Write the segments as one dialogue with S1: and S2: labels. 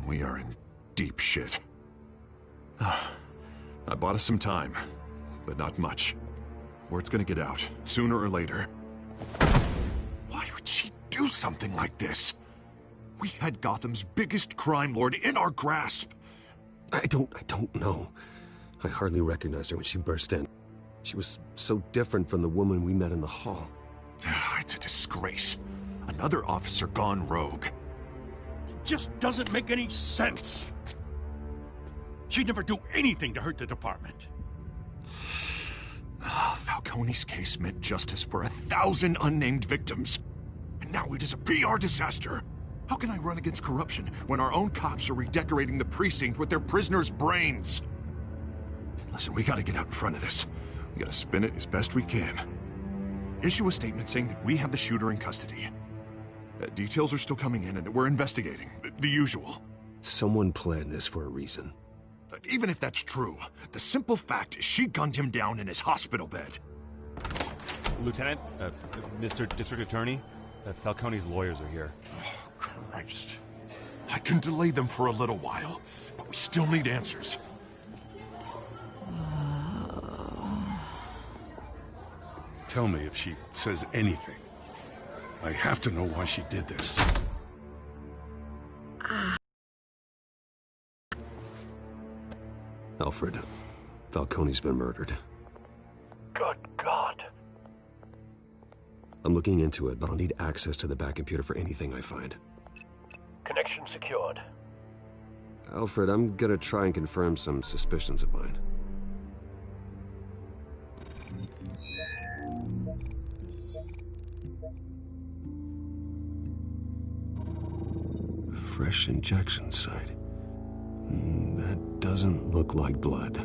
S1: We are in deep shit. I bought us some time, but not much. Word's gonna get out, sooner or later. Why would she do something like this? We had Gotham's biggest crime lord in our grasp.
S2: I don't know. I hardly recognized her when she burst in. She was so different from the woman we met in the hall.
S1: It's a disgrace. Another officer gone rogue.
S3: It just doesn't make any sense. She'd never do anything to hurt the department.
S1: Falcone's case meant justice for 1,000 unnamed victims. And now it is a PR disaster. How can I run against corruption when our own cops are redecorating the precinct with their prisoners' brains? Listen, we gotta get out in front of this. We gotta spin it as best we can. Issue a statement saying that we have the shooter in custody. Details are still coming in and that we're investigating. The usual.
S2: Someone planned this for a reason.
S1: Even if that's true, the simple fact is she gunned him down in his hospital bed.
S4: Lieutenant, Mr. District Attorney, Falcone's lawyers are here.
S1: Oh, Christ. I can delay them for a little while, but we still need answers.
S3: Tell me if she says anything. I have to know why she did this.
S2: Alfred, Falcone's been murdered.
S3: Good God.
S2: I'm looking into it, but I'll need access to the back computer for anything I find.
S3: Connection secured.
S2: Alfred, I'm gonna try and confirm some suspicions of mine. Fresh injection site. That doesn't look like blood.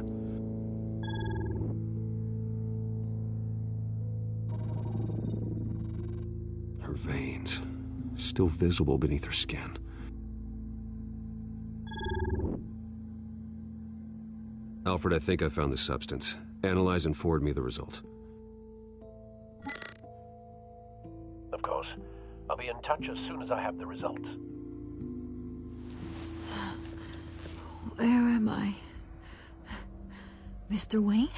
S2: Her veins, still visible beneath her skin. Alfred, I think I found the substance. Analyze and forward me the result.
S5: Of course. I'll be in touch as soon as I have the results.
S6: Where am I? Mr. Wayne?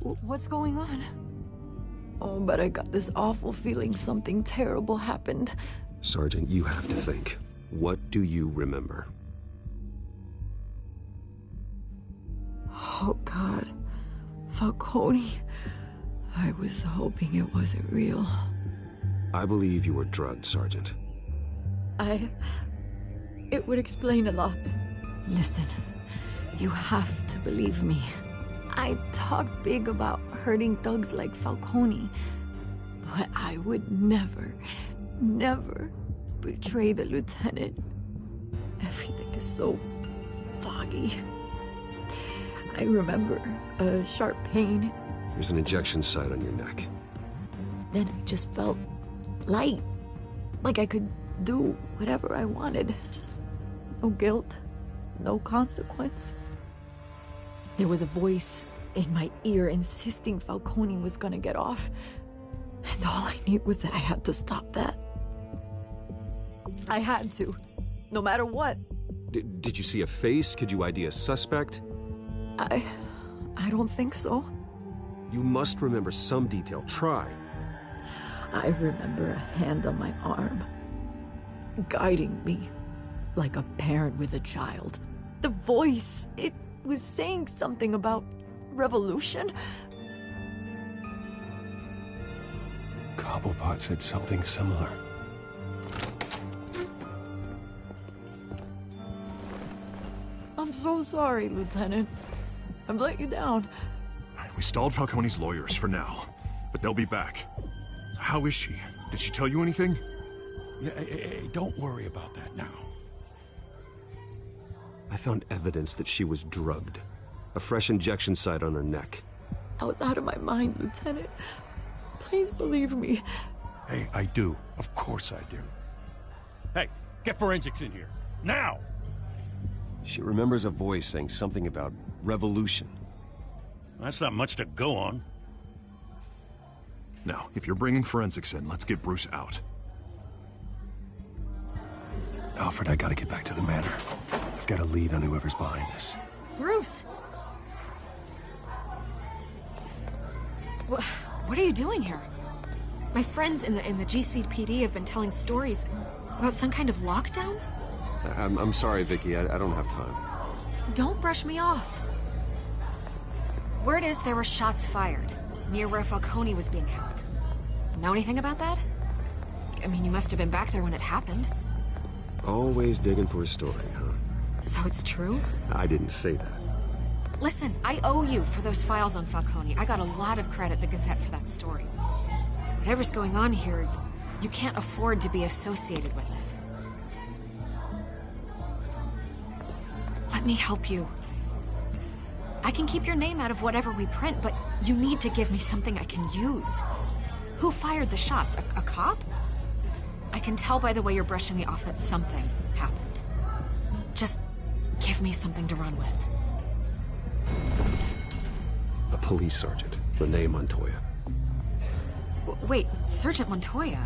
S6: What's going on? Oh, but I got this awful feeling something terrible happened.
S2: Sergeant, you have to think. What do you remember?
S6: Oh, God. Falcone. I was hoping it wasn't real.
S2: I believe you were drugged, Sergeant.
S6: It would explain a lot. Listen, you have to believe me. I talked big about hurting thugs like Falcone, but I would never betray the lieutenant. Everything is so foggy. I remember a sharp pain.
S2: There's an injection site on your neck.
S6: Then I just felt light, like I could do whatever I wanted. No guilt, no consequence. There was a voice in my ear insisting Falcone was gonna get off. And all I knew was that I had to stop that. I had to, no matter what.
S2: Did you see a face? Could you ID a suspect?
S6: I don't think so.
S2: You must remember some detail. Try.
S6: I remember a hand on my arm, guiding me like a parent with a child. The voice, it was saying something about revolution.
S2: Cobblepot said something similar.
S6: I'm so sorry, Lieutenant. I've let you down.
S1: We stalled Falcone's lawyers for now, but they'll be back. So how is she? Did she tell you anything?
S3: Yeah, hey, don't worry about that now.
S2: I found evidence that she was drugged. A fresh injection site on her neck.
S6: I was out of my mind, Lieutenant. Please believe me.
S3: Hey, I do. Of course I do. Hey, get forensics in here. Now!
S2: She remembers a voice saying something about revolution.
S3: That's not much to go on.
S1: Now, if you're bringing forensics in, let's get Bruce out.
S2: Alfred, I gotta get back to the manor. I've got a lead on whoever's behind this.
S7: Bruce! What are you doing here? My friends in the GCPD have been telling stories about some kind of lockdown?
S2: I'm sorry, Vicky. I don't have time.
S7: Don't brush me off. Word is there were shots fired near where Falcone was being held. Know anything about that? I mean, you must have been back there when it happened.
S2: Always digging for a story, huh?
S7: So it's true?
S2: I didn't say that.
S7: Listen, I owe you for those files on Falcone. I got a lot of credit at the Gazette for that story. Whatever's going on here, you can't afford to be associated with it. Let me help you. I can keep your name out of whatever we print, but you need to give me something I can use. Who fired the shots? A cop? I can tell by the way you're brushing me off that something happened. Just give me something to run with.
S2: A police sergeant, Renee Montoya.
S7: Wait, Sergeant Montoya?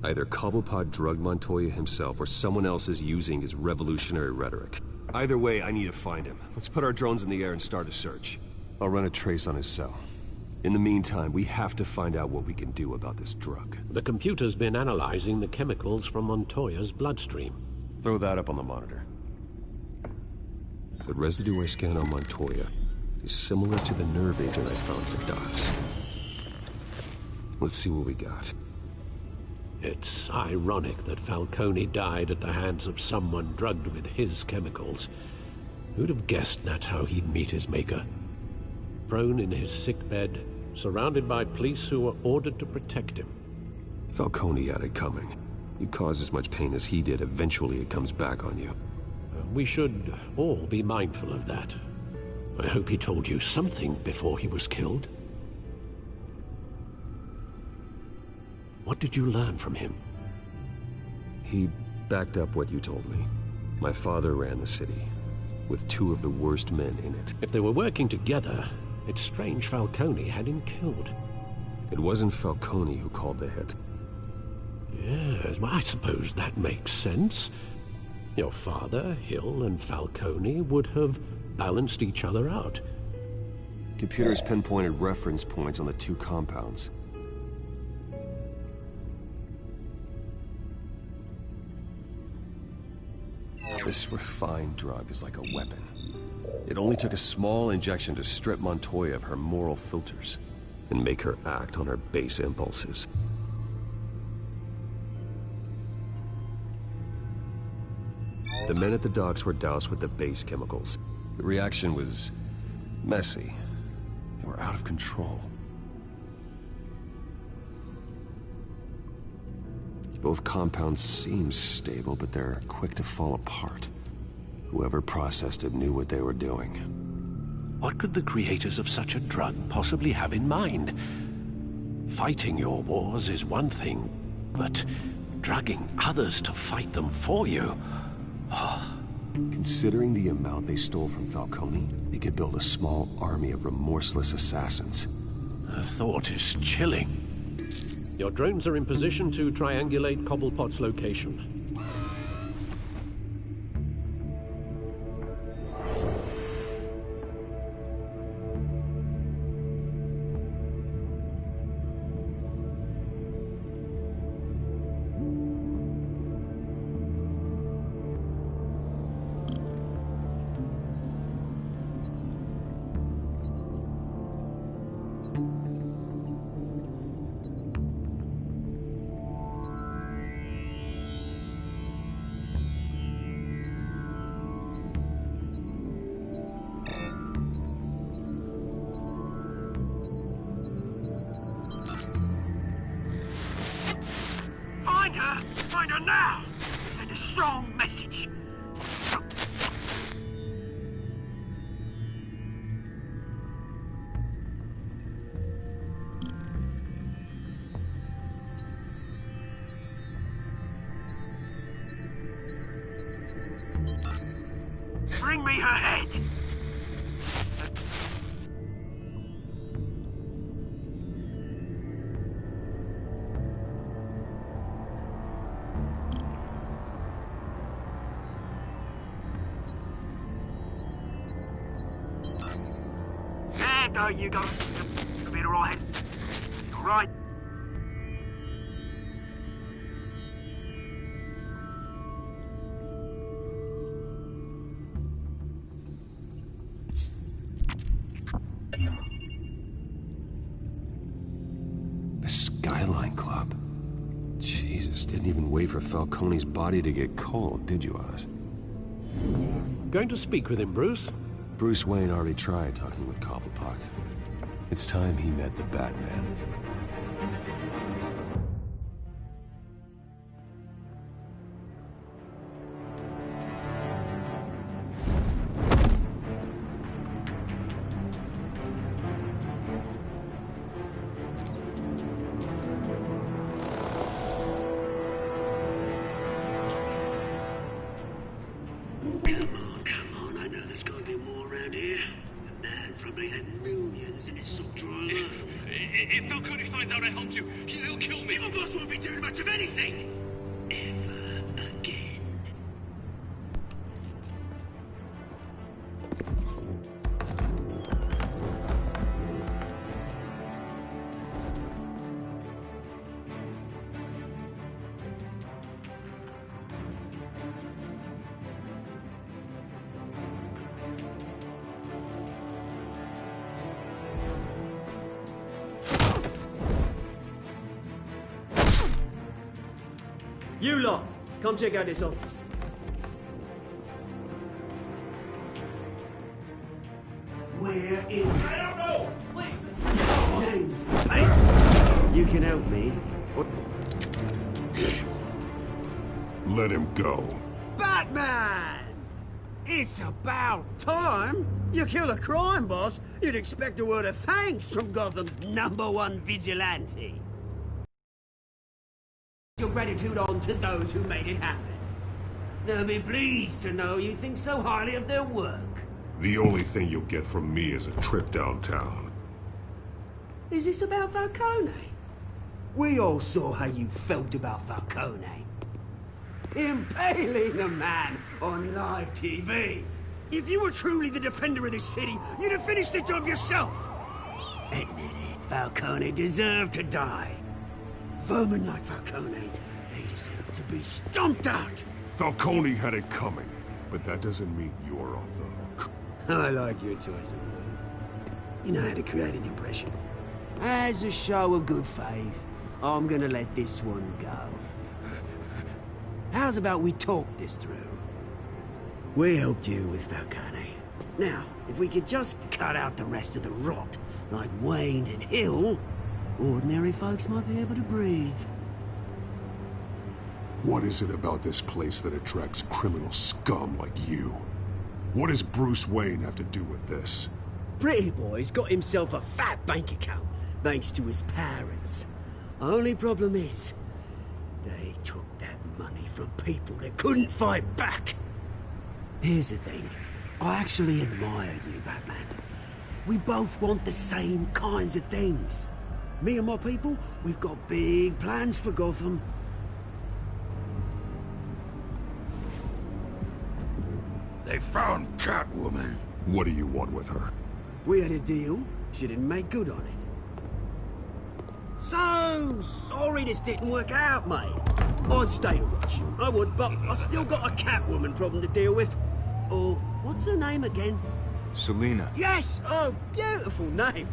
S2: Either Cobblepot drugged Montoya himself, or someone else is using his revolutionary rhetoric. Either way, I need to find him. Let's put our drones in the air and start a search. I'll run a trace on his cell. In the meantime, we have to find out what we can do about this drug.
S8: The computer's been analyzing the chemicals from Montoya's bloodstream.
S2: Throw that up on the monitor. The residue I scanned on Montoya is similar to the nerve agent I found for Docs. Let's see what we got.
S8: It's ironic that Falcone died at the hands of someone drugged with his chemicals. Who'd have guessed that's how he'd meet his maker? Prone in his sickbed, surrounded by police who were ordered to protect him.
S2: Falcone had it coming. You cause as much pain as he did, eventually it comes back on you.
S8: We should all be mindful of that. I hope he told you something before he was killed. What did you learn from him?
S2: He backed up what you told me. My father ran the city, with two of the worst men in it.
S8: If they were working together, it's strange Falcone had him killed.
S2: It wasn't Falcone who called the hit.
S8: Yes, well, I suppose that makes sense. Your father, Hill, and Falcone would have balanced each other out.
S2: Computers pinpointed reference points on the two compounds. This refined drug is like a weapon. It only took a small injection to strip Montoya of her moral filters and make her act on her base impulses. The men at the docks were doused with the base chemicals. The reaction was messy. They were out of control. Both compounds seem stable, but they're quick to fall apart. Whoever processed it knew what they were doing.
S8: What could the creators of such a drug possibly have in mind? Fighting your wars is one thing, but drugging others to fight them for you?
S2: Considering the amount they stole from Falcone, they could build a small army of remorseless assassins.
S8: The thought is chilling. Your drones are in position to triangulate Cobblepot's location.
S9: Find her! Find her now! Send a strong message. Bring me her head! There you go. You'll be all right. All right.
S2: The Skyline Club. Jesus, didn't even wait for Falcone's body to get cold, did you, Oz?
S8: Going to speak with him, Bruce?
S2: Bruce Wayne already tried talking with Cobblepot. It's time he met the Batman.
S10: Come on, I know there's gotta be more around here. The man probably had millions in his sock drawer alone.
S11: If Falcone finds out I helped you, he'll kill me.
S10: Your boss won't be doing much of anything. Ever again.
S12: You lot, come check out this office.
S10: Where is... I don't know! Please! Names, mate. You can help me. Or...
S1: Let him go.
S12: Batman! It's about time. You kill a crime boss, you'd expect a word of thanks from Gotham's #1 vigilante. Your gratitude on to those who made it happen. They'll be pleased to know you think so highly of their work.
S1: The only thing you'll get from me is a trip downtown.
S12: Is this about Falcone? We all saw how you felt about Falcone. Impaling a man on live TV. If you were truly the defender of this city, you'd have finished the job yourself. Admit it, Falcone deserved to die. Vermin like Falcone, they deserve to be stomped out.
S1: Falcone had it coming, but that doesn't mean you're off the hook.
S12: I like your choice of words. You know how to create an impression. As a show of good faith, I'm gonna let this one go. How's about we talk this through? We helped you with Falcone. Now, if we could just cut out the rest of the rot, like Wayne and Hill, ordinary folks might be able to breathe.
S1: What is it about this place that attracts criminal scum like you? What does Bruce Wayne have to do with this?
S12: Pretty Boy's got himself a fat bank account, thanks to his parents. Only problem is, they took that money from people that couldn't fight back. Here's the thing. I actually admire you, Batman. We both want the same kinds of things. Me and my people, we've got big plans for Gotham.
S1: They found Catwoman. What do you want with her?
S12: We had a deal. She didn't make good on it. So sorry this didn't work out, mate. I'd stay to watch. I would, but I still got a Catwoman problem to deal with. Oh, what's her name again?
S13: Selina.
S12: Yes! Oh, beautiful name.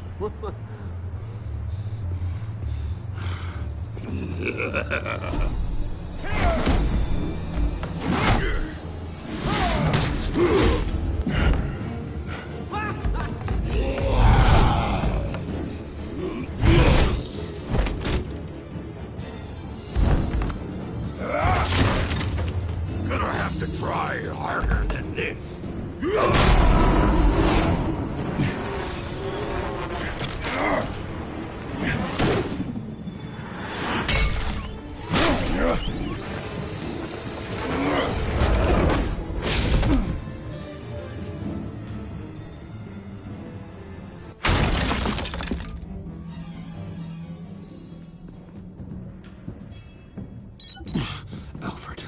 S2: Alfred,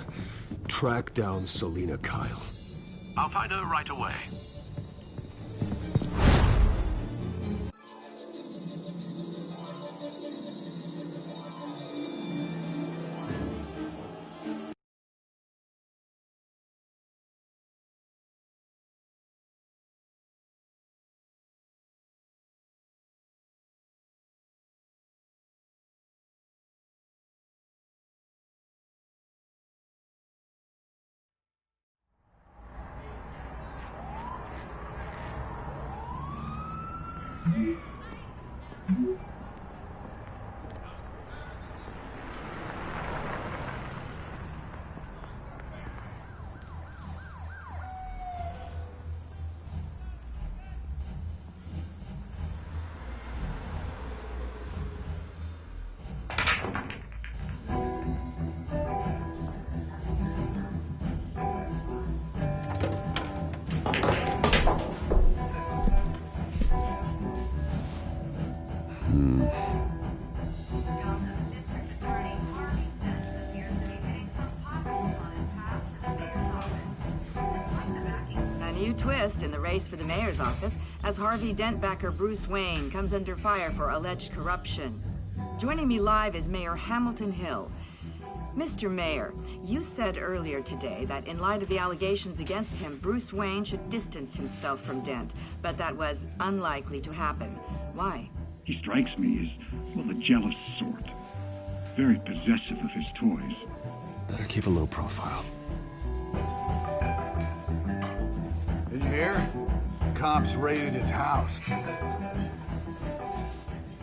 S2: track down Selina Kyle.
S5: I'll find her right away.
S13: Twist in the race for the mayor's office as Harvey Dent backer Bruce Wayne comes under fire for alleged corruption. Joining me live is Mayor Hamilton Hill. Mr. Mayor, you said earlier today that in light of the allegations against him, Bruce Wayne should distance himself from Dent, but that was unlikely to happen. Why?
S14: He strikes me as, well, a jealous sort. Very possessive of his toys.
S2: Better keep a low profile.
S15: Did you hear? Cops raided his house.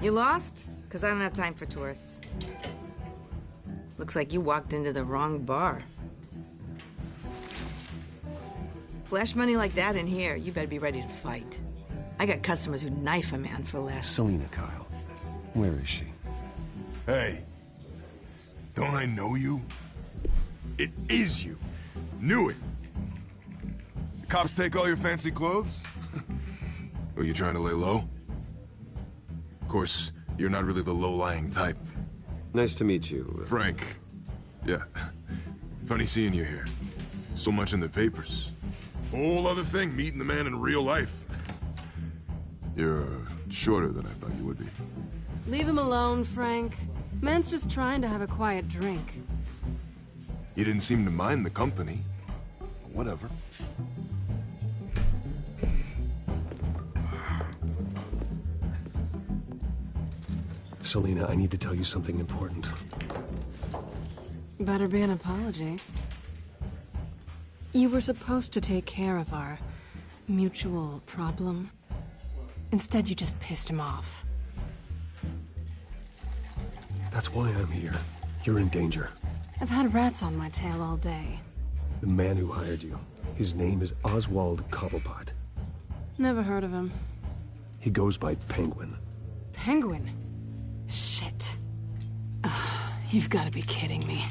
S16: You lost? Because I don't have time for tourists. Looks like you walked into the wrong bar. Flash money like that in here, you better be ready to fight. I got customers who'd knife a man for less.
S2: Selina Kyle. Where is she?
S1: Hey. Don't I know you? It is you. Knew it. The cops take all your fancy clothes? Are you trying to lay low? Of course, you're not really the low-lying type.
S2: Nice to meet you.
S1: Frank. Yeah. Funny seeing you here. So much in the papers. Whole other thing, meeting the man in real life. You're shorter than I thought you would be.
S17: Leave him alone, Frank. Man's just trying to have a quiet drink.
S1: You didn't seem to mind the company. But whatever.
S2: Selina, I need to tell you something important.
S17: Better be an apology. You were supposed to take care of our mutual problem. Instead, you just pissed him off.
S2: That's why I'm here. You're in danger.
S17: I've had rats on my tail all day.
S2: The man who hired you, his name is Oswald Cobblepot.
S17: Never heard of him.
S2: He goes by Penguin.
S17: Penguin? Shit. Ugh, you've got to be kidding me.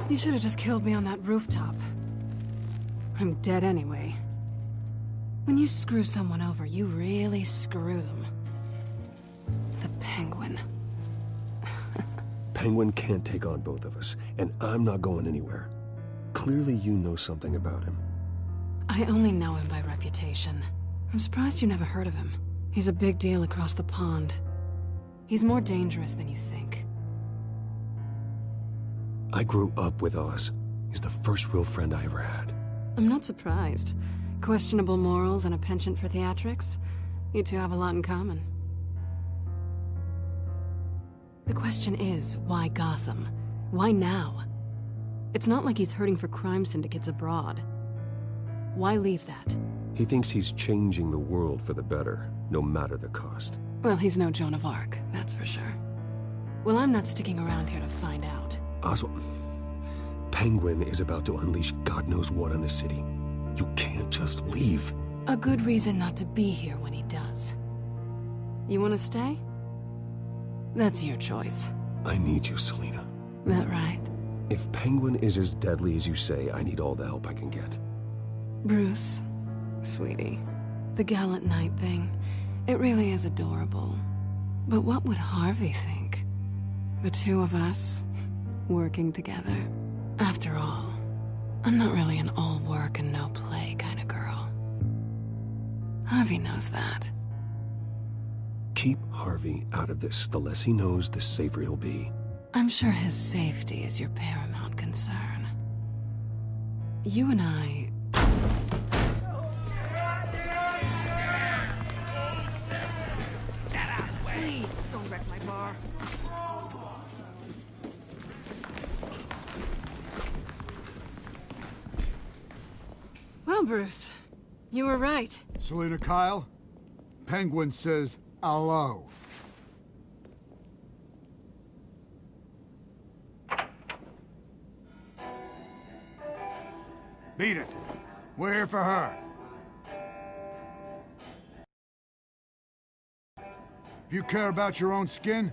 S17: You should have just killed me on that rooftop. I'm dead anyway. When you screw someone over, you really screw them. The Penguin.
S2: Penguin can't take on both of us, and I'm not going anywhere. Clearly you know something about him.
S17: I only know him by reputation. I'm surprised you never heard of him. He's a big deal across the pond. He's more dangerous than you think.
S2: I grew up with Oz. He's the first real friend I ever had.
S17: I'm not surprised. Questionable morals and a penchant for theatrics. You two have a lot in common. The question is, why Gotham? Why now? It's not like he's hurting for crime syndicates abroad. Why leave that?
S2: He thinks he's changing the world for the better, no matter the cost.
S17: Well, he's no Joan of Arc, that's for sure. Well, I'm not sticking around here to find out.
S2: Oswald, Penguin is about to unleash God knows what on the city. You can't just leave.
S17: A good reason not to be here when he does. You want to stay? That's your choice.
S2: I need you, Selina.
S17: That right?
S2: If Penguin is as deadly as you say, I need all the help I can get.
S17: Bruce, sweetie, the gallant knight thing, it really is adorable. But what would Harvey think? The two of us, working together. After all, I'm not really an all work and no play kind of girl. Harvey knows that.
S2: Keep Harvey out of this. The less he knows, the safer he'll be.
S17: I'm sure his safety is your paramount concern. You and I...
S16: Please, don't wreck my bar.
S17: Well, Bruce, you were right.
S15: Selina Kyle? Penguin says hello. Beat it. We're here for her. If you care about your own skin,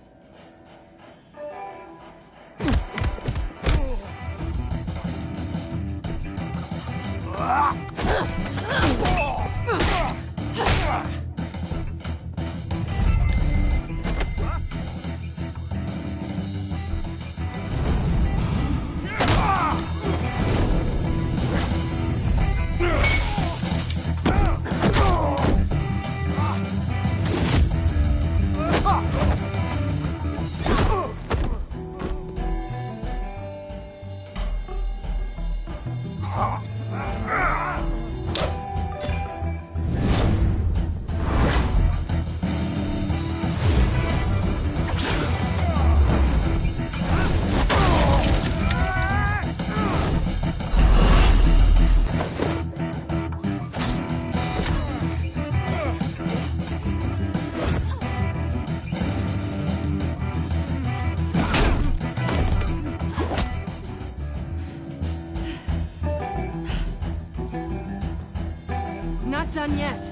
S17: not done yet.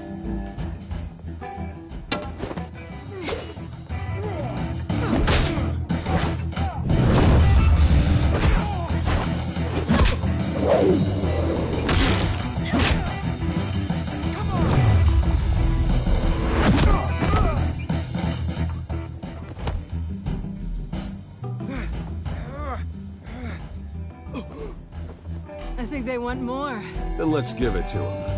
S17: I think they want more.
S2: Then let's give it to him.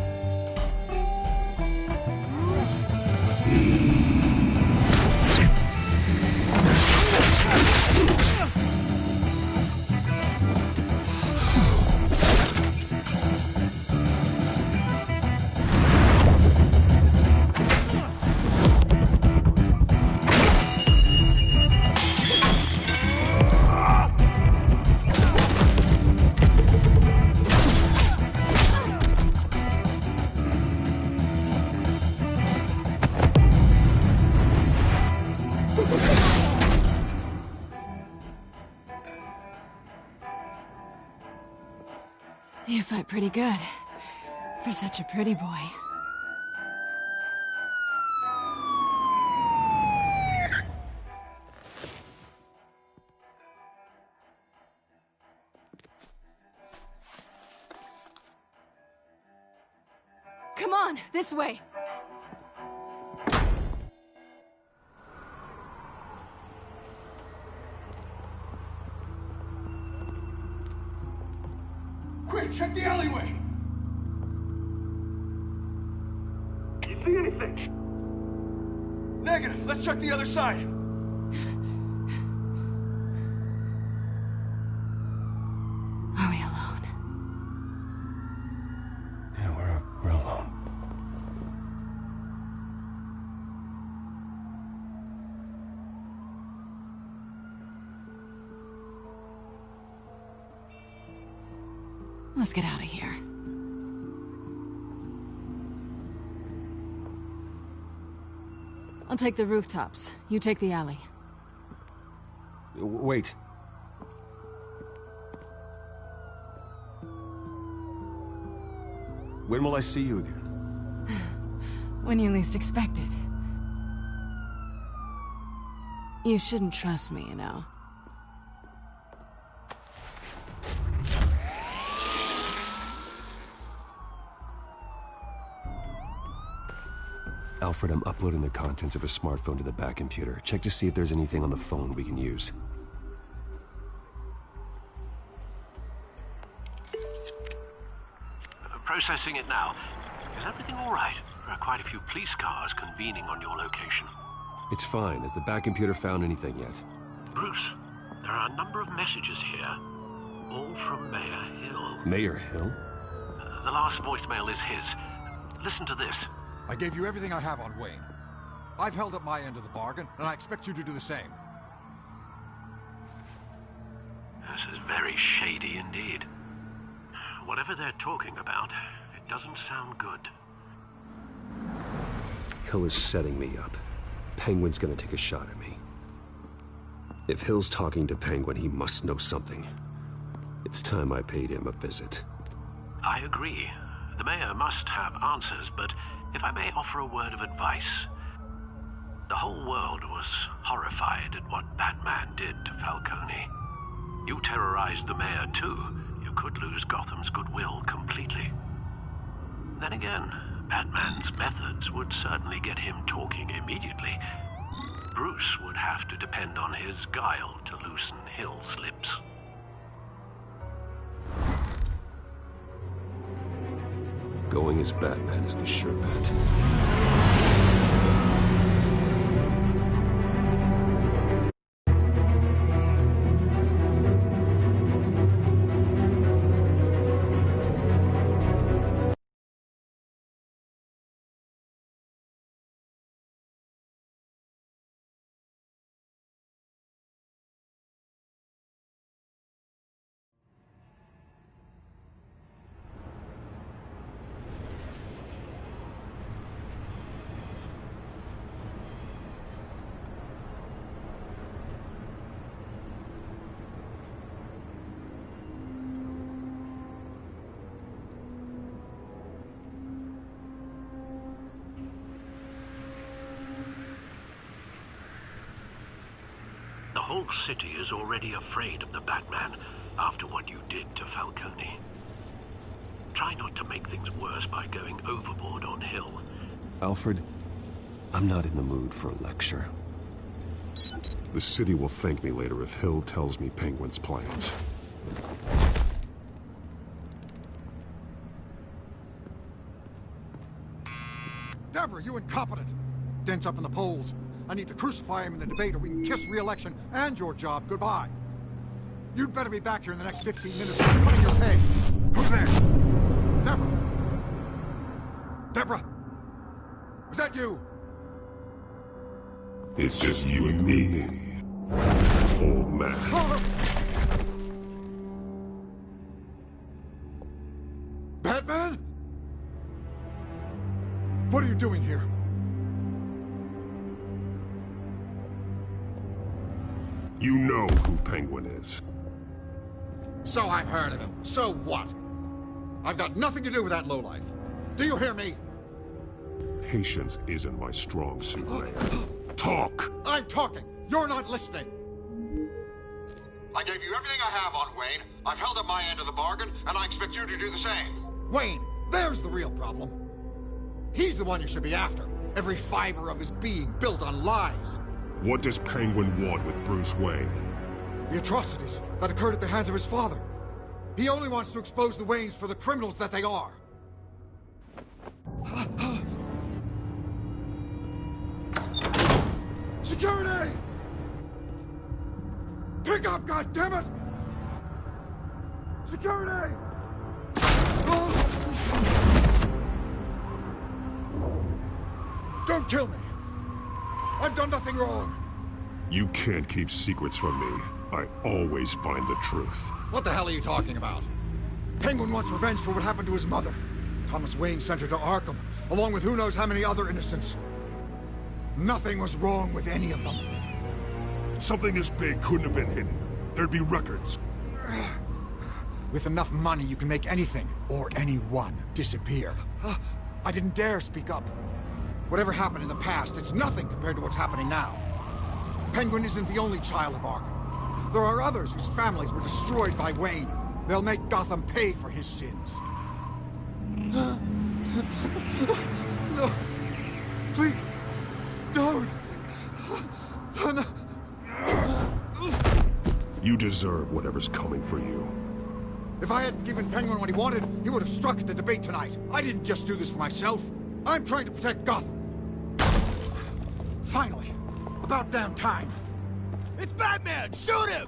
S17: You fight pretty good. For such a pretty boy. Come on, this way.
S15: quick, check the alleyway.
S9: You see anything?
S15: Negative. Let's check the other side.
S17: Are we alone?
S2: Yeah, we're alone.
S17: Let's get out of here. I'll take the rooftops. You take the alley.
S2: Wait. When will I see you again?
S17: When you least expect it. You shouldn't trust me, you know.
S2: Alfred, I'm uploading the contents of a smartphone to the back computer. Check to see if there's anything on the phone we can use.
S5: processing it now. Is everything all right? There are quite a few police cars convening on your location.
S2: It's fine. Has the back computer found anything yet?
S5: Bruce, there are a number of messages here, all from Mayor Hill.
S2: Mayor Hill?
S5: The last voicemail is his. Listen to this.
S18: I gave you everything I have on Wayne. I've held up my end of the bargain, and I expect you to do the same.
S5: This is very shady indeed. Whatever they're talking about, it doesn't sound good.
S2: Hill is setting me up. Penguin's gonna take a shot at me. If Hill's talking to Penguin, he must know something. It's time I paid him a visit.
S5: I agree. The mayor must have answers, but if I may offer a word of advice. The whole world was horrified at what Batman did to Falcone. You terrorized the mayor too. You could lose Gotham's goodwill completely. Then again, Batman's methods would certainly get him talking immediately. Bruce would have to depend on his guile to loosen Hill's lips.
S2: Going as Batman is the sure bet.
S5: The whole city is already afraid of the Batman after what you did to Falcone. Try not to make things worse by going overboard on Hill.
S2: Alfred, I'm not in the mood for a lecture.
S19: The city will thank me later if Hill tells me Penguin's plans.
S18: Deborah, you incompetent! Dent's up in the polls. I need to crucify him in the debate or we can kiss re-election and your job goodbye. You'd better be back here in the next 15 minutes or I'm cutting your pay. Who's there? Deborah! Deborah! Was that you?
S19: It's just you and me, old man.
S18: Batman? What are you doing here?
S19: You know who Penguin is.
S18: So I've heard of him. So what? I've got nothing to do with that lowlife. Do you hear me?
S19: Patience isn't my strong suit, Mayor. Talk!
S18: I'm talking. You're not listening. I gave you everything I have on Wayne. I've held up my end of the bargain, and I expect you to do the same. Wayne, there's the real problem. He's the one you should be after. Every fiber of his being built on lies.
S19: What does Penguin want with Bruce Wayne?
S18: The atrocities that occurred at the hands of his father. He only wants to expose the Waynes for the criminals that they are. Security! Pick up, goddammit! Security! Don't kill me! I've done nothing wrong!
S19: You can't keep secrets from me. I always find the truth.
S18: What the hell are you talking about? Penguin wants revenge for what happened to his mother. Thomas Wayne sent her to Arkham, along with who knows how many other innocents. Nothing was wrong with any of them.
S19: Something this big couldn't have been hidden. There'd be records.
S18: With enough money, you can make anything, or anyone, disappear. I didn't dare speak up. Whatever happened in the past, it's nothing compared to what's happening now. Penguin isn't the only child of Arkham. There are others whose families were destroyed by Wayne. They'll make Gotham pay for his sins. No. Please. Don't.
S19: You deserve whatever's coming for you.
S18: If I hadn't given Penguin what he wanted, he would have struck at the debate tonight. I didn't just do this for myself. I'm trying to protect Gotham. Finally. About damn time.
S3: It's Batman! Shoot him!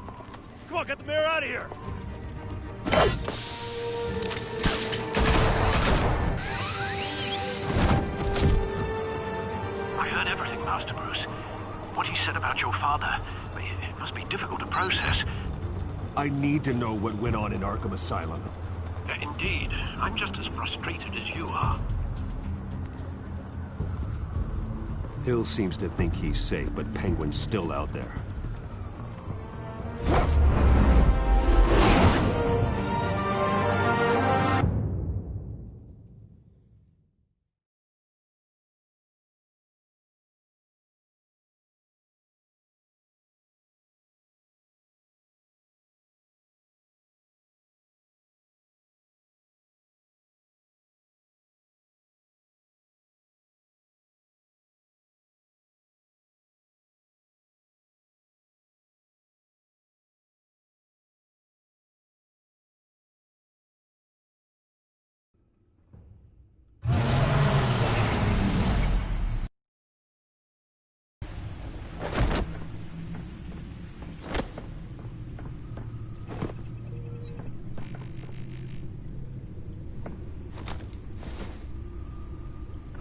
S3: Come on, get the mayor out of here!
S5: I heard everything, Master Bruce. What he said about your father, it must be difficult to process.
S2: I need to know what went on in Arkham Asylum.
S5: Indeed. I'm just as frustrated as you are.
S2: Hill seems to think he's safe, but Penguin's still out there.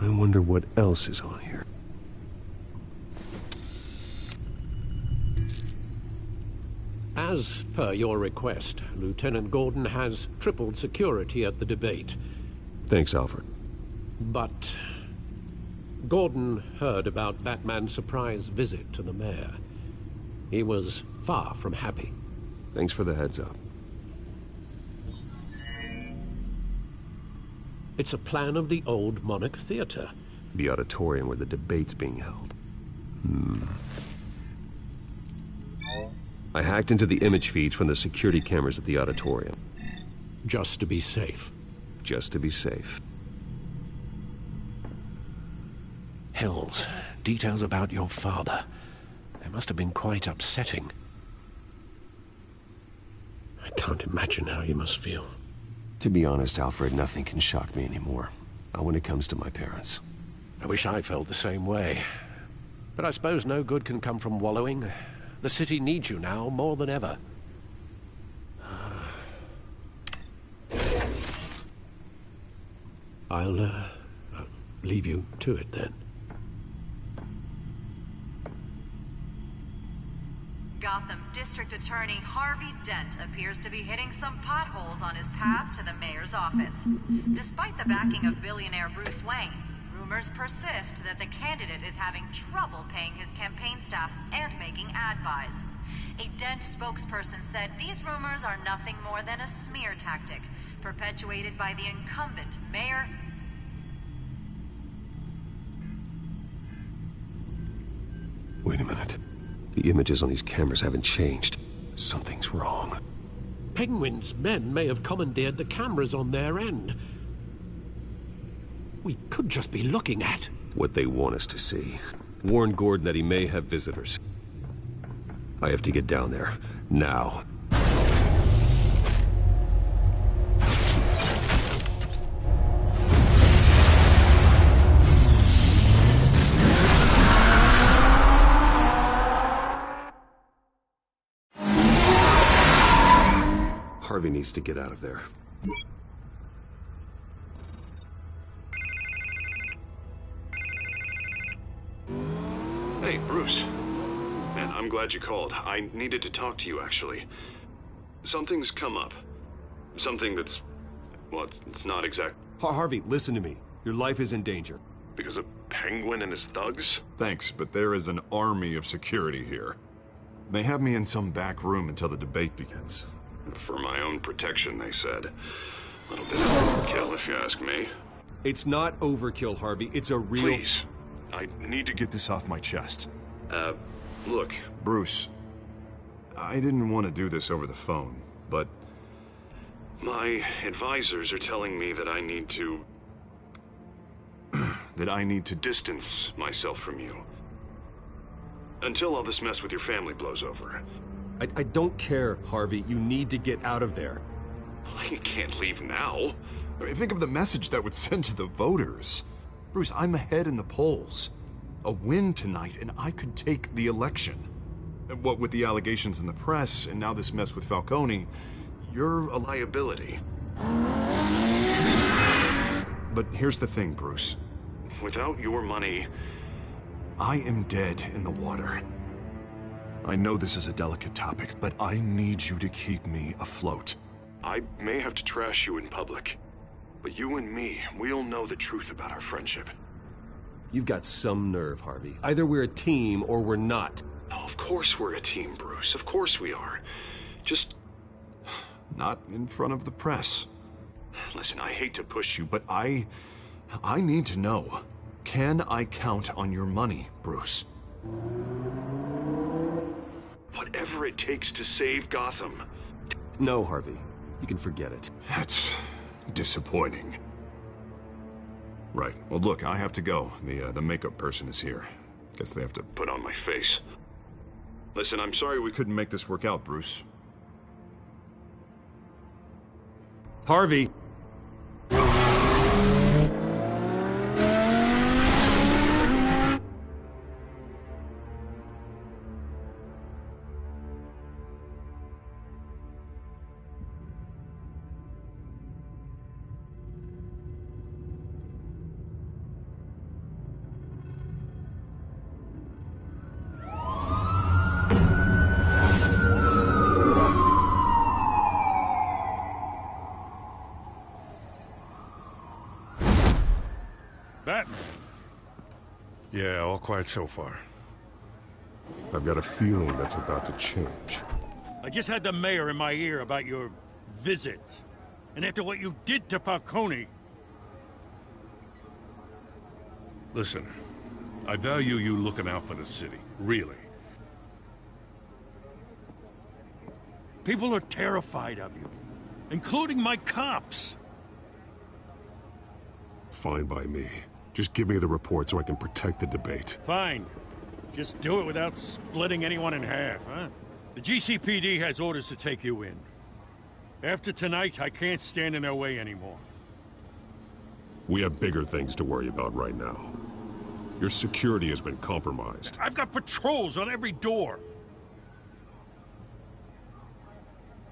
S2: I wonder what else is on here.
S8: As per your request, Lieutenant Gordon has tripled security at the debate.
S2: Thanks, Alfred.
S8: But Gordon heard about Batman's surprise visit to the mayor. He was far from happy.
S2: Thanks for the heads up.
S8: It's a plan of the old Monarch Theater.
S2: The auditorium where the debate's being held. I hacked into the image feeds from the security cameras at the auditorium.
S8: Just to be safe.
S2: Just to be safe.
S8: Hills, details about your father. They must have been quite upsetting. I can't imagine how you must feel.
S2: To be honest, Alfred, nothing can shock me anymore. Not when it comes to my parents.
S8: I wish I felt the same way. But I suppose no good can come from wallowing. The city needs you now more than ever. I'll leave you to it then.
S20: Gotham District Attorney Harvey Dent appears to be hitting some potholes on his path to the mayor's office. Despite the backing of billionaire Bruce Wayne, rumors persist that the candidate is having trouble paying his campaign staff and making ad buys. A Dent spokesperson said these rumors are nothing more than a smear tactic, perpetuated by the incumbent mayor.
S2: Wait a minute. The images on these cameras haven't changed. Something's wrong.
S8: Penguin's men may have commandeered the cameras on their end. We could just be looking at
S2: what they want us to see. Warn Gordon that he may have visitors. I have to get down there. Now. Harvey needs to get out of there.
S21: Hey, Bruce. Man, I'm glad you called. I needed to talk to you, actually. Something's come up. Something that's... well, it's not exact...
S2: Harvey, listen to me. Your life is in danger.
S21: Because of Penguin and his thugs?
S1: Thanks, but there is an army of security here. They have me in some back room until the debate begins.
S21: For my own protection, they said. A little bit of overkill, if you ask me.
S2: It's not overkill, Harvey. It's a real...
S21: Please. I need to get this off my chest. Look.
S1: Bruce, I didn't want to do this over the phone, but...
S21: my advisors are telling me that I need to...
S1: that I need to
S21: distance myself from you. Until all this mess with your family blows over.
S2: I don't care, Harvey. You need to get out of there.
S21: I I can't leave now.
S1: I mean, think of the message that would send to the voters. Bruce, I'm ahead in the polls. A win tonight, and I could take the election. And what with the allegations in the press, and now this mess with Falcone, you're a liability. But here's the thing, Bruce.
S21: Without your money...
S1: I am dead in the water. I know this is a delicate topic, but I need you to keep me afloat.
S21: I may have to trash you in public, but you and me, we'll know the truth about our friendship.
S2: You've got some nerve, Harvey. Either we're a team or we're not.
S21: Oh, of course we're a team, Bruce. Of course we are. Just...
S1: not in front of the press.
S21: Listen, I hate to push you,
S1: but I need to know. Can I count on your money, Bruce?
S21: Whatever it takes to save Gotham.
S2: No, Harvey. You can forget it.
S1: That's disappointing. Right. Well, look, I have to go. The makeup person is here. Guess they have to
S21: put on my face.
S1: Listen, I'm sorry we couldn't make this work out, Bruce.
S2: Harvey!
S3: Batman. Yeah, all quiet so far.
S19: I've got a feeling that's about to change.
S3: I just had the mayor in my ear about your visit. And after what you did to Falcone... Listen, I value you looking out for the city, really. People are terrified of you, including my cops.
S19: Fine by me. Just give me the report so I can protect the debate.
S3: Fine. Just do it without splitting anyone in half, huh? The GCPD has orders to take you in. After tonight, I can't stand in their way anymore.
S19: We have bigger things to worry about right now. Your security has been compromised.
S3: I've got patrols on every door.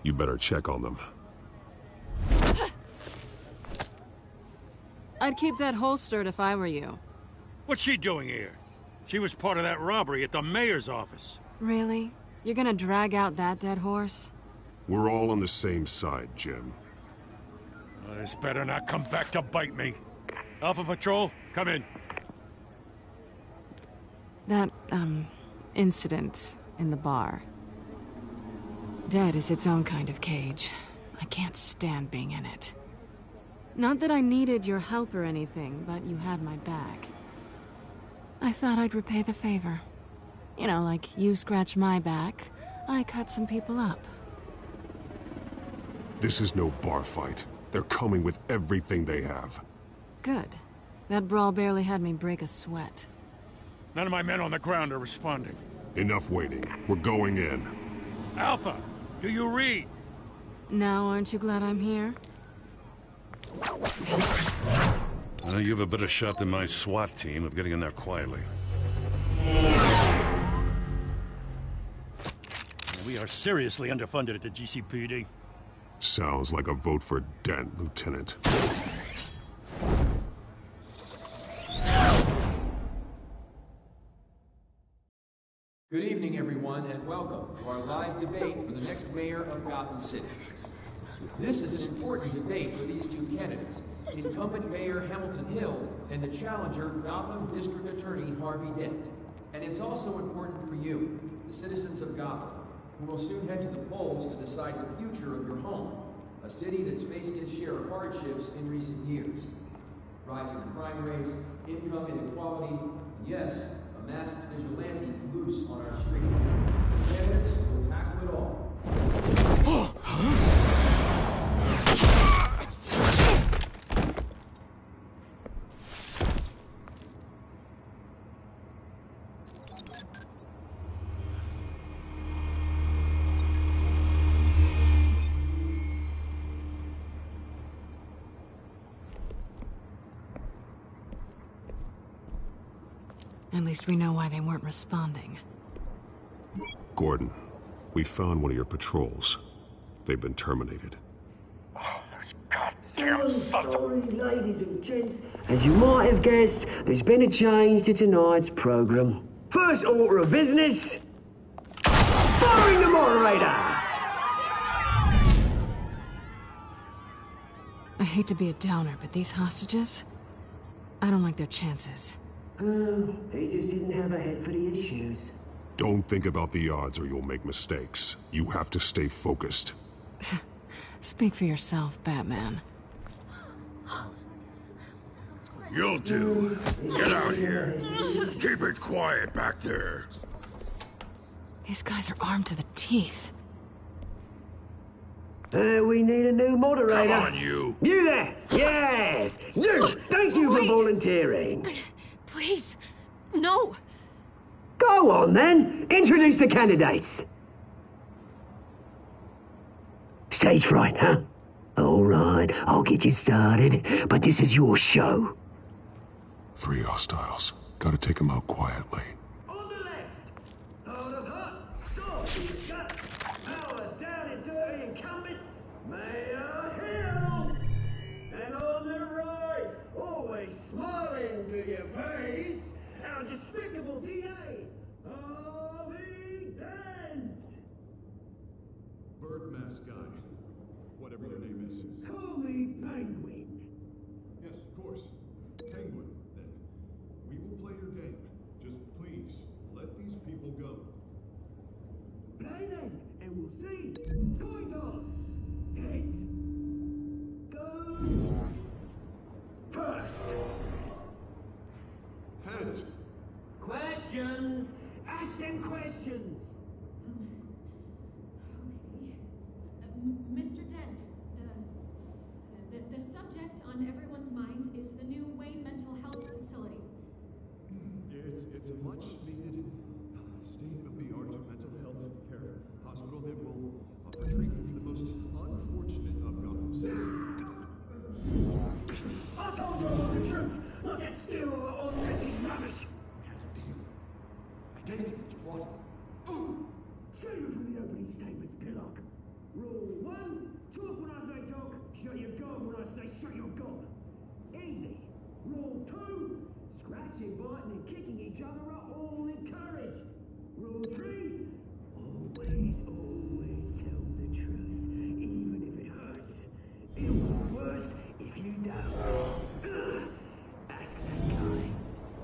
S19: You better check on them.
S17: I'd keep that holstered if I were you.
S3: What's she doing here? She was part of that robbery at the mayor's office.
S17: Really? You're gonna drag out that dead horse?
S19: We're all on the same side, Jim.
S3: Well, this better not come back to bite me. Alpha Patrol, come in.
S17: That, incident in the bar. Dead is its own kind of cage. I can't stand being in it. Not that I needed your help or anything, but you had my back. I thought I'd repay the favor. You know, like you scratch my back, I cut some people up.
S19: This is no bar fight. They're coming with everything they have.
S17: Good. That brawl barely had me break a sweat.
S3: None of my men on the ground are responding.
S19: Enough waiting. We're going in.
S3: Alpha, do you read?
S17: Now, aren't you glad I'm here?
S3: You have a better shot than my SWAT team of getting in there quietly. We are seriously underfunded at the GCPD.
S19: Sounds like a vote for Dent, Lieutenant.
S4: Good evening, everyone, and welcome to our live debate for the next mayor of Gotham City. This is an important debate for these two candidates, incumbent Mayor Hamilton Hill and the challenger Gotham District Attorney Harvey Dent. And it's also important for you, the citizens of Gotham, who will soon head to the polls to decide the future of your home, a city that's faced its share of hardships in recent years. Rising crime rates, income inequality, and yes, a masked vigilante loose on our streets. The candidates will tackle it all.
S17: At least we know why they weren't responding.
S19: Gordon, we found one of your patrols. They've been terminated.
S10: So sorry, ladies and gents. As you might have guessed, there's been a change to tonight's program. First order of business, firing the moderator!
S17: I hate to be a downer, but these hostages, I don't like their chances.
S10: He just didn't have a head for the issues.
S19: Don't think about the odds or you'll make mistakes. You have to stay focused.
S17: Speak for yourself, Batman.
S3: You'll do. Get out here. Keep it quiet back there.
S17: These guys are armed to the teeth.
S10: We need a new moderator.
S3: Come on, you.
S10: You there! Yes! You! Thank you for volunteering.
S7: Please, no.
S10: Go on, then. Introduce the candidates. Stage fright, huh? All right, I'll get you started, but this is your show.
S19: 3 hostiles. Gotta take them out quietly.
S10: On the left, out of hot, soft in the gut, our down and dirty incumbent, Mayor Hill. And on the right, always smiling to your face, our despicable DA, Harvey Dent.
S1: Bird mask guy. Whatever your name is.
S10: Call me Penguin.
S1: Yes, of course. Penguin, then. We will play your game. Just please, let these people go.
S10: Play then, and we'll see. Coin toss. Heads. Goes. First.
S1: Heads.
S10: Questions. Ask them questions.
S6: Mr. Dent, the subject on everyone's mind is the new Wayne Mental Health Facility.
S1: It's a much-needed, state-of-the-art mental health care hospital that will offer treatment for the most unfortunate of Gotham citizens.
S10: I told you all the truth. Look at Stu on Messie's rubbish.
S1: I gave you what you wanted.
S10: Save it for the opening statements, Pillock. Rule 1, talk when I say talk, shut your gob when I say shut your gob. Easy. Rule 2, scratching, biting and kicking each other are all encouraged. Rule 3, always tell the truth, even if it hurts. It'll be worse if you don't. Ask that guy.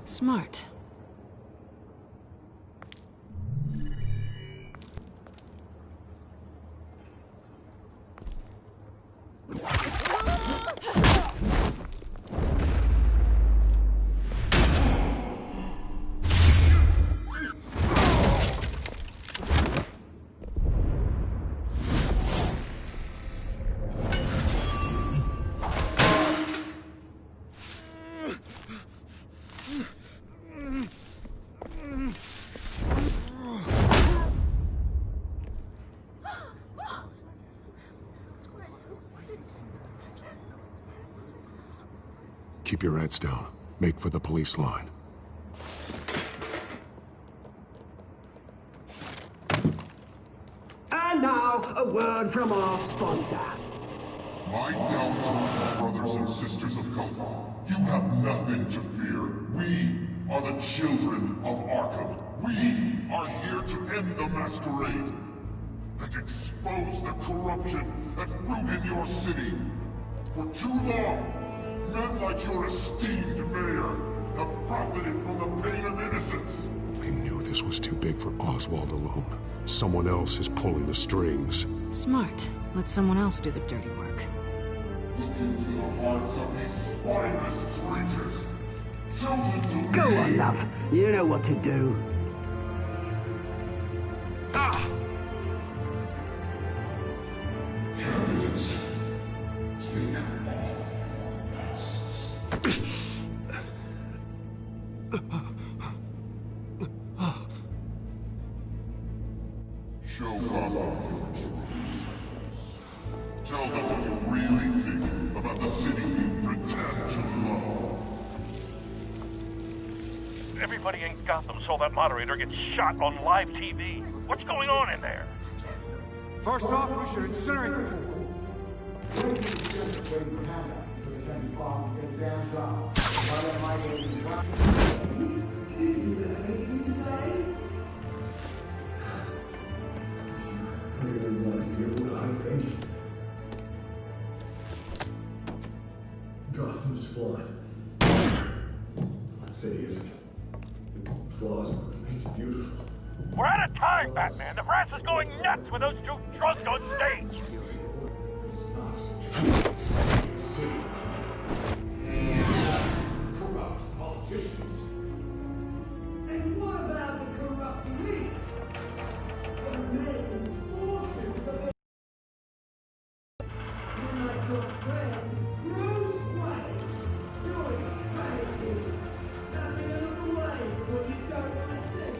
S17: Smart.
S19: Keep your heads down. Make for the police line.
S10: And now, a word from our sponsor.
S22: My Telltale brothers and sisters of Gotham, you have nothing to fear. We are the children of Arkham. We are here to end the masquerade and expose the corruption that ruined your city. For too long, men like your esteemed mayor have profited from the pain of innocence.
S19: I knew this was too big for Oswald alone. Someone else is pulling the strings.
S17: Smart. Let someone else do the dirty work.
S22: Look into the hearts of these spineless creatures, chosen to
S10: Go
S22: lead.
S10: on, love. You know what to do.
S22: Candidates, take off masks. Show Gotham your true selves. Tell them what you really think about the city you pretend to love.
S11: Everybody in Gotham saw that moderator get shot on live TV. What's going on in there?
S18: First off, we should incinerate the pool.
S12: Gotham's flawed. I'd say it isn't. Its flaws make it beautiful.
S11: We're out of time, Batman. The brass is going nuts with those two drunks on stage.
S10: Corrupt politicians. And what about the corrupt elite? The men's fortunes of the... You're like your friend, Bruce Wayne, doing crazy. Nothing in the way for what you don't want to see.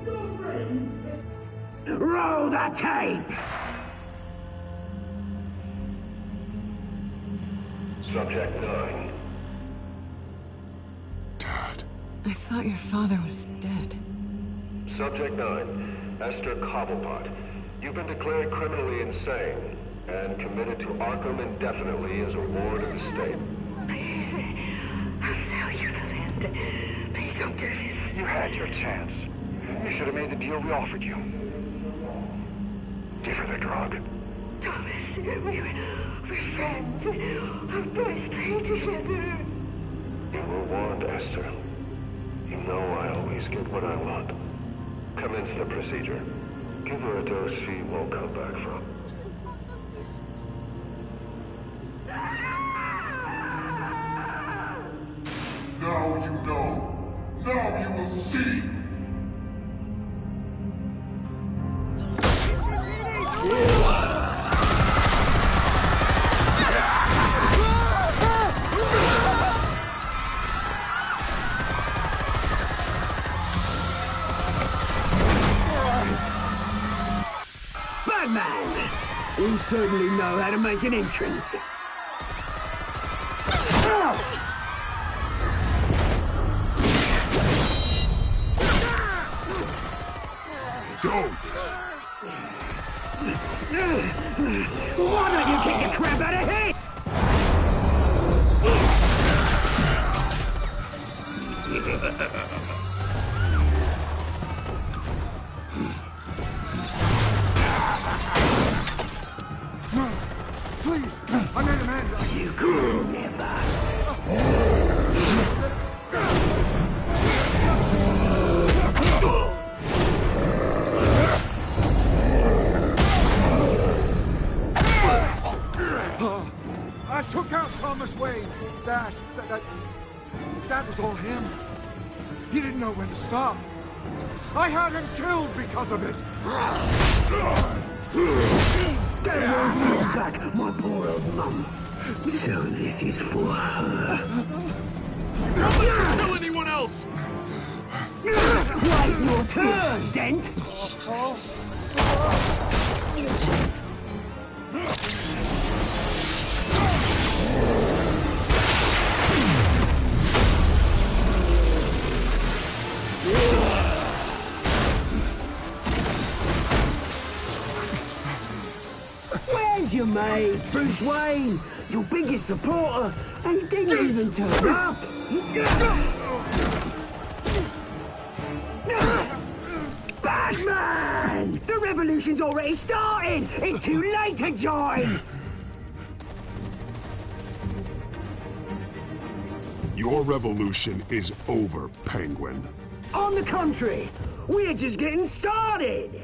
S10: Your friend is... Roll the tape!
S21: Subject 9.
S17: I thought your father was dead.
S21: Subject 9, Esther Cobblepot. You've been declared criminally insane and committed to Arkham indefinitely as a ward of the state.
S10: Please, I'll sell you the land. Please don't do this.
S15: You had your chance. You should have made the deal we offered you. Give her the drug.
S10: Thomas, we're friends. Our boys play together.
S21: You were warned, Esther. You know I always get what I want. Commence the procedure. Give her a dose she won't come back from.
S22: Now you know. Now you will see.
S10: Batman! You certainly know how to make an entrance. Why don't you kick the crap out of him?
S18: No! Please! I made Amanda!
S10: You could never!
S18: I took out Thomas Wayne. That was all him. He didn't know when to stop. I had him killed because of it.
S10: Get back, my poor old mum. So this is for her.
S1: Don't kill anyone else!
S10: Wait your turn, Dent! Where's your mate, Bruce Wayne? Your biggest supporter, and he didn't even turn up. Batman! The revolution's already started! It's too late to join!
S19: Your revolution is over, Penguin.
S10: On the contrary, we're just getting started!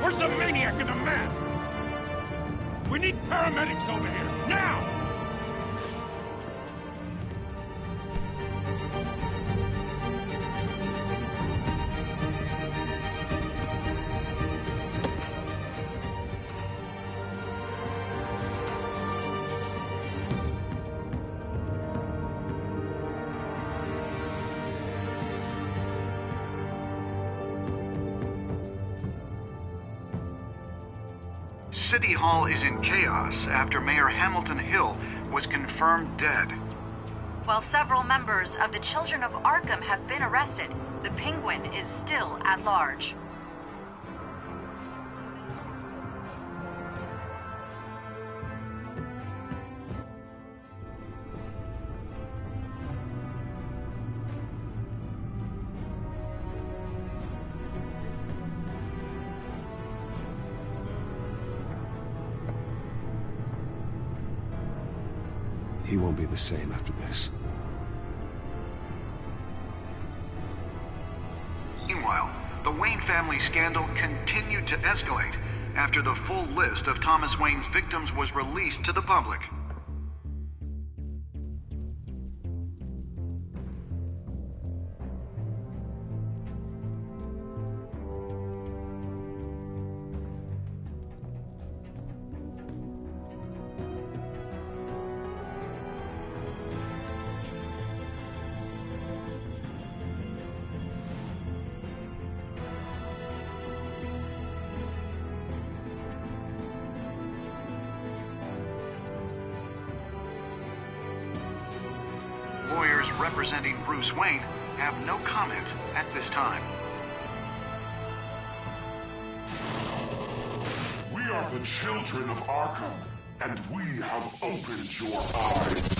S3: Where's the maniac in the mask? We need paramedics over here, now!
S13: City Hall is in chaos after Mayor Hamilton Hill was confirmed dead.
S20: While several members of the Children of Arkham have been arrested, the Penguin is still at large.
S2: He won't be the same after this.
S13: Meanwhile, the Wayne family scandal continued to escalate after the full list of Thomas Wayne's victims was released to the public. Lawyers representing Bruce Wayne have no comment at this time.
S22: We are the children of Arkham, and we have opened your eyes.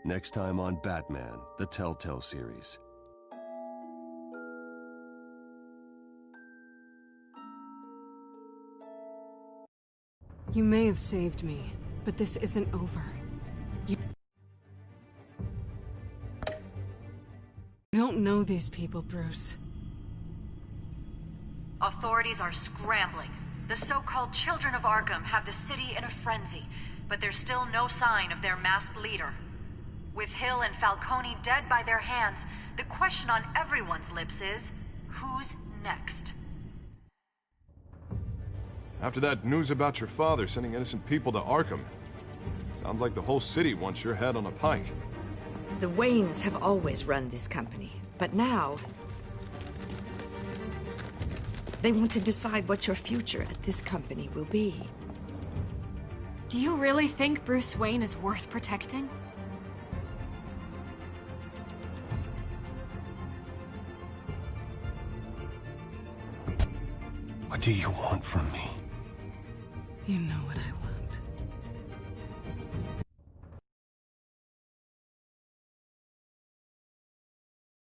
S2: Next time on Batman, the Telltale series.
S17: You may have saved me, but this isn't over. You don't know these people, Bruce.
S20: Authorities are scrambling. The so-called Children of Arkham have the city in a frenzy, but there's still no sign of their masked leader. With Hill and Falcone dead by their hands, the question on everyone's lips is, who's next?
S14: After that news about your father sending innocent people to Arkham, sounds like the whole city wants your head on a pike.
S16: The Waynes have always run this company, but now they want to decide what your future at this company will be.
S7: Do you really think Bruce Wayne is worth protecting?
S2: What do you want from me?
S17: You know what I want.